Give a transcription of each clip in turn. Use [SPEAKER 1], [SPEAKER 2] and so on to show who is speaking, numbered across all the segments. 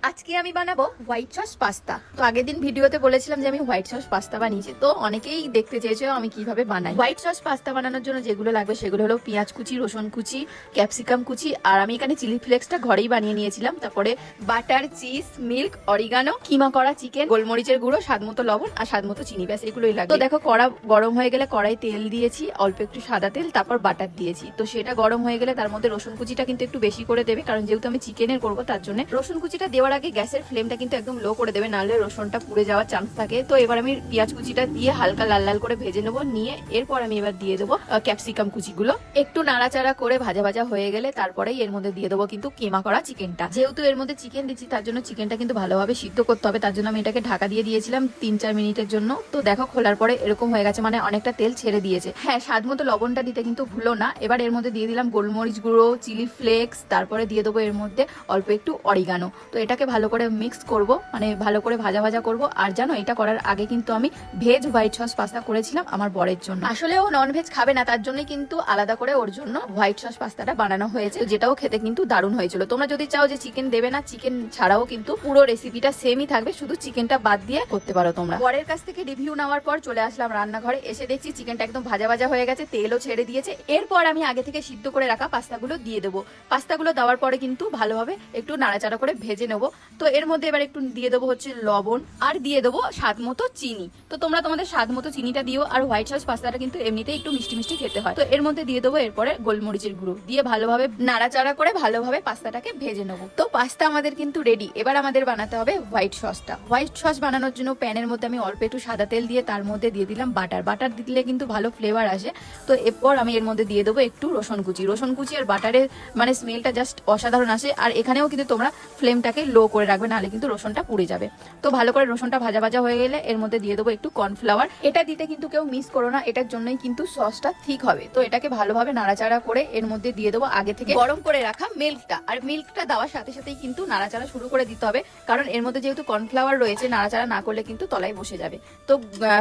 [SPEAKER 1] আজকে আমি বানাবো হোয়াইট সস পাস্তা। তো আগের দিন ভিডিওতে বলেছিলাম যে আমি হোয়াইট সস পাস্তা বানিয়েছি, তো অনেকেই দেখতে চেয়েছো আমি কিভাবে বানাই। হোয়াইট সস পাস্তা বানানোর জন্য যেগুলো লাগবে সেগুলো হলো পেঁয়াজ কুচি, রসুন কুচি, ক্যাপসিকাম কুচি, আর আমি এখানে চিলি ফ্লেক্সটা ঘরেই বানিয়ে নিয়েছিলাম। তারপরে বাটার, চিজ, মিল্ক, অরিগানো, কিমা করা চিকেন, গোলমরিচের গুঁড়ো, স্বাদ মতো লবণ আর স্বাদ মতো চিনি, ব্যাস এগুলোই লাগবে। তো দেখো কড়া গরম হয়ে গেলে কড়াই তেল দিয়েছি, অল্প একটু সাদা তেল, তারপর বাটার দিয়েছি। তো সেটা গরম হয়ে গেলে তার মধ্যে রসুন কুচিটা কিন্তু একটু বেশি করে দেবে, কারণ যেহেতু আমি চিকেনের করবো তার জন্য। রসুন কুচিটা দেওয়ার আগে গ্যাসের ফ্লেমটা কিন্তু একদম লো করে দেবে, নাহলে রসুনটা পুড়ে যাওয়ার চান্স থাকে। তো এবার আমি পেঁয়াজ কুচিটা দিয়ে হালকা লাল লাল করে ভেজে নেবো। নিয়ে এরপর আমি এবার দিয়ে দেবো ক্যাপসিকাম কুচিগুলো। একটু নাড়াচাড়া করে ভাজা ভাজা হয়ে গেলে তারপরেই এর মধ্যে দিয়ে দেবো কিন্তু কিমা করা চিকেনটা। যেহেতু এর মধ্যে চিকেন দিচ্ছি তার জন্য চিকেনটা কিন্তু ভালোভাবে সিদ্ধ করতে হবে, তার জন্য আমি এটাকে ঢাকা দিয়ে দিয়েছিলাম 3-4 মিনিটের জন্য। তো দেখো খোলার পরে এরকম হয়ে গেছে, মানে অনেকটা তেল ছেড়ে দিয়েছে। হ্যাঁ, স্বাদ মতো লবণটা দিতে কিন্তু ভুলো না। এবার এর মধ্যে দিয়ে দিলাম গোলমরিচ গুঁড়ো, চিলি ফ্লেক্স, তারপরে দিয়ে দেবো এর মধ্যে অল্প একটু অরিগানো। তো এটাকে ভালো করে মিক্স করব, মানে ভালো করে ভাজা ভাজা করব। আর জানো, এটা করার আগে কিন্তু আমি ভেজ হোয়াইট সস পাস্তা করেছিলাম আমার বরের জন্য। আসলে ও নন ভেজ খাবে না, তার জন্যই কিন্তু আলাদা করে ওর জন্য হোয়াইট সস পাস্তাটা বানানো হয়েছে, যেটাও খেতে কিন্তু দারুণ হয়েছিল। তোমরা যদি চাও যে চিকেন দেবে না, চিকেন ছাড়াও কিন্তু পুরো রেসিপিটা সেমই থাকবে, শুধু চিকেনটা বাদ দিয়ে করতে পারো তোমরা। বরের কাছ থেকে রিভিউ নেওয়ার পর চলে আসলাম রান্নাঘরে। এসে দেখছি চিকেনটা একদম ভাজা ভাজা হয়ে গেছে, তেলও ছেড়ে দিয়েছে। এরপর আমি আগে থেকে সিদ্ধ করে রাখা পাস্তাগুলো দিয়ে দেবো। পাস্তাগুলো দেওয়ার পরে কিন্তু ভালোভাবে একটু নাড়াচাড়া করে ভেজে নেবো। তো এর মধ্যে এবার একটু দিয়ে দেবো হচ্ছে লবণ, আর দিয়ে দেবো স্বাদ মতো চিনি। তো তোমরা তোমাদের স্বাদ মতো চিনিটা দিও। আর হোয়াইট সস পাস্তাটা কিন্তু এমনিতেই একটু মিষ্টি মিষ্টি খেতে হয়। তো এর মধ্যে দিয়ে দেবো এরপরে গোলমরিচের গুঁড়ো দিয়ে ভালোভাবে নাড়াচাড়া করে ভালোভাবে পাস্তাটাকে ভেজে নেবো। তো পাস্তা আমাদের কিন্তু রেডি। এবার আমাদের বানাতে হবে হোয়াইট সসটা। হোয়াইট সস বানানোর জন্য প্যানের মধ্যে আমি অল্প একটু সাদা তেল দিয়ে তার মধ্যে দিয়ে দিলাম বাটার। বাটার দিলে কিন্তু ভালো ফ্লেভার আসে। তো এরপর আমি এর মধ্যে দিয়ে দেবো একটু রসুন কুচি। রসুন কুচি আর বাটারের মানে স্মেলটা জাস্ট অসাধারণ আসে। আর এখানেও কিন্তু তোমরা ফ্লেমটাকে লো করে রাখবে, নাহলে কিন্তু রসুনটা পুড়ে যাবে। তো ভালো করে রসুনটা ভাজা ভাজা হয়ে গেলে এর মধ্যে দিয়ে দেবো একটু কর্নফ্লাওয়ার। এটা দিতে কিন্তু কেউ মিস করো না, এটার জন্যই কিন্তু সসটা ঠিক হবে। তো এটাকে ভালোভাবে নাড়াচাড়া করে এর মধ্যে দিয়ে দেবো আগে থেকে গরম করে রাখা মিল্কটা। আর মিল্কটা দেওয়ার সাথে সাথেই কিন্তু নাড়াচাড়া শুরু করে দিতে হবে, কারণ এর মধ্যে যেহেতু কর্নফ্লাওয়ার রয়েছে, নাড়াচাড়া না করলে কিন্তু তলায় বসে যাবে। তো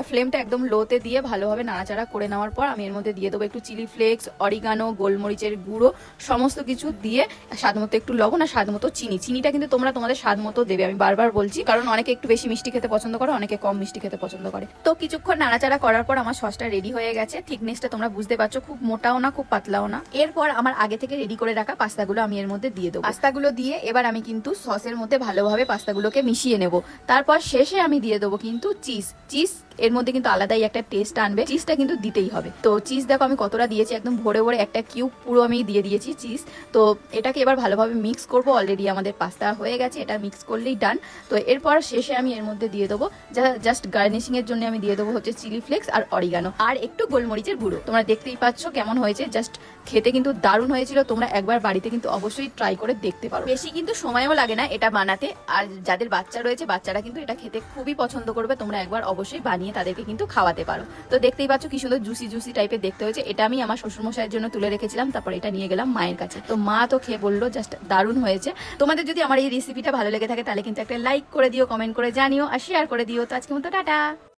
[SPEAKER 1] ফ্লেমটা একদম লোতে দিয়ে ভালোভাবে নাড়াচাড়া করে নেওয়ার পর আমি এর মধ্যে দিয়ে দেবো একটু চিলি ফ্লেক্স, অরিগানো, গোলমরিচের গুঁড়ো, সমস্ত কিছু দিয়ে স্বাদ মতো একটু লবণ আর স্বাদ মতো চিনি। চিনিটা কিন্তু তোমরা তোমাদের স্বাদ মতো দেবে, আমি বারবার বলছি, কারণ অনেকে একটু বেশি মিষ্টি খেতে পছন্দ করে, অনেকে কম মিষ্টি খেতে পছন্দ করে। তো কিছুক্ষণ নাড়াচাড়া করার পর আমার সসটা রেডি হয়ে গেছে। থিকনেসটা তোমরা বুঝতে পারছো, খুব মোটাও না খুব পাতলাও না। এরপর আমার আগে থেকে রেডি করে রাখা পাস্তাগুলো আমি এর মধ্যে দিয়ে দেবো। পাস্তাগুলো দিয়ে এবার আমি কিন্তু সসের মধ্যে ভালোভাবে পাস্তাগুলোকে মিশিয়ে নেব। তারপর শেষে আমি দিয়ে দেবো কিন্তু চিজ। এর মধ্যে কিন্তু আলাদাই একটা টেস্ট আনবে, চিজটা কিন্তু দিতেই হবে। তো চিজ দেখো আমি কতটা দিয়েছি, একদম ভরে ভরে একটা কিউব পুরো আমি দিয়ে দিয়েছি চিজ। তো এটাকে এবার ভালোভাবে মিক্স করবো। অলরেডি আমাদের পাস্তা হয়ে গেছে, এটা মিক্স করলেই ডান। তো এরপর শেষে আমি এর মধ্যে দিয়ে দেবো জাস্ট গার্নিশিং এর জন্য আমি দিয়ে দেবো হচ্ছে চিলি ফ্লেক্স আর অরিগানো আর একটু গোলমরিচের গুঁড়ো। তোমরা দেখতেই পাচ্ছ কেমন হয়েছে, জাস্ট খেতে কিন্তু দারুণ হয়েছিল। তোমরা একবার বাড়িতে কিন্তু অবশ্যই ট্রাই করে দেখতে পারো। বেশি কিন্তু সময়ও লাগে না এটা বানাতে। আর যাদের বাচ্চা রয়েছে, বাচ্চারা কিন্তু এটা খেতে খুবই পছন্দ করবে। তোমরা একবার অবশ্যই বানিয়ে তাদেরকে কিন্তু খাওয়াতে পারো। তো দেখতেই পাচ্ছ কি সুন্দর জুসি জুসি টাইপের দেখতে হয়েছে। এটা আমি আমার শ্বশুরমশাইয়ের জন্য তুলে রেখেছিলাম, তারপর এটা নিয়ে গেলাম মায়ের কাছে। তো মা তো খেয়ে বললো জাস্ট দারুণ হয়েছে। তোমাদের যদি আমার এই রেসিপিটা ভালো লেগে থাকে তাহলে কিন্তু একটা লাইক করে দিও, কমেন্ট করে জানিও আর শেয়ার করে দিও। তো আজকের মতো টাটা।